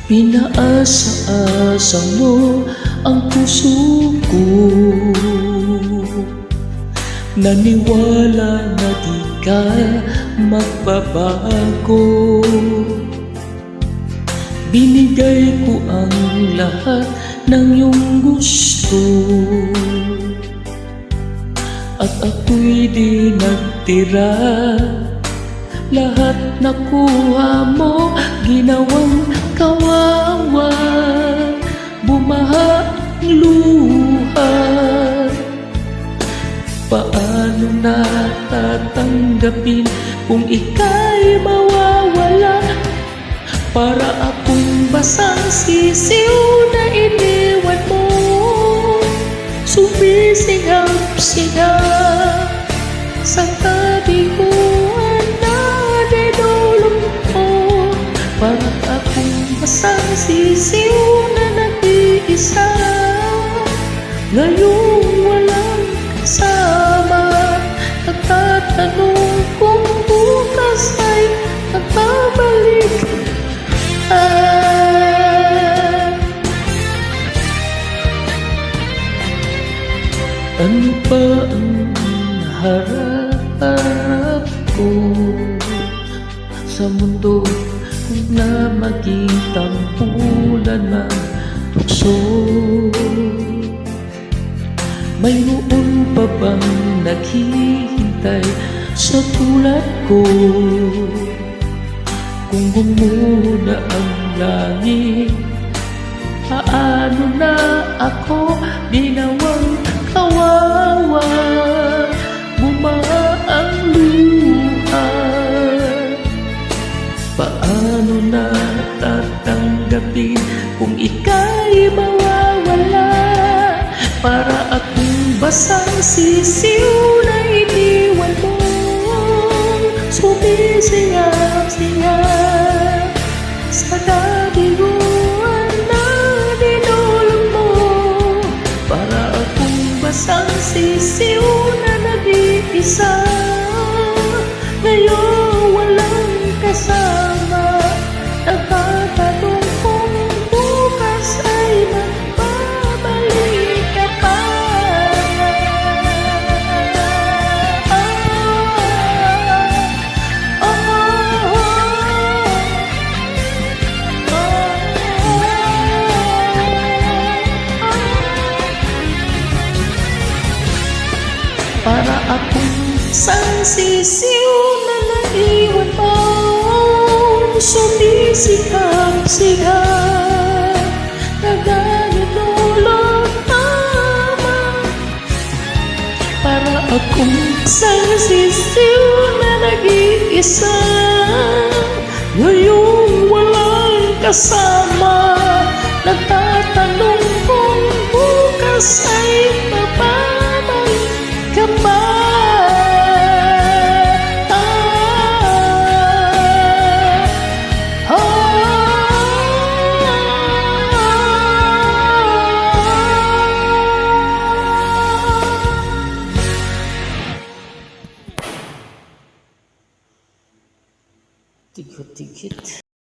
Pinaasa-asa mo ang puso ko, naniwala na di ka magbabago. Binigay ko ang lahat ng iyong gusto, at ako'y di nagtira. Lahat nakuha mo, ginawang kawawa, bumaha ang luha. Paano natatanggapin kung ika'y mawawala? Para akong basang sisiw na iniwan mo, sumisingap-singap sa tabi ko. Para akong basang sisiw na nag-iisa, ngayong walang kasama. Nagtatanong kung bukas ay magbabalik. Ano pa ang harap ko sa mundo na makitang bulan ng tukso? Mayroon pa bang naghihintay sa tulad ko? Kung gumuna ang langit, paano na ako? Ginawang kawawa, bumaha ang luha. Paano natatanggapin kung ika'y mawawala? Para akong basang sisiw na iniwan mo, sumisingap-singap sa kabiguan na dinulong mo. Para akong basang sisiw na nag-iisa, ngayon walang kasama. Nagtatanong kung bukas ay magbabalik ka pa. Para akong isang sisiw na naiwan mo, sumisikap-sikap, nagdadulot tama. Para akong isang sisiw na nag-iisa, ngayong walang kasama. Nagtatanong kung bukas ay babalik ka pa. Tikit-tikit.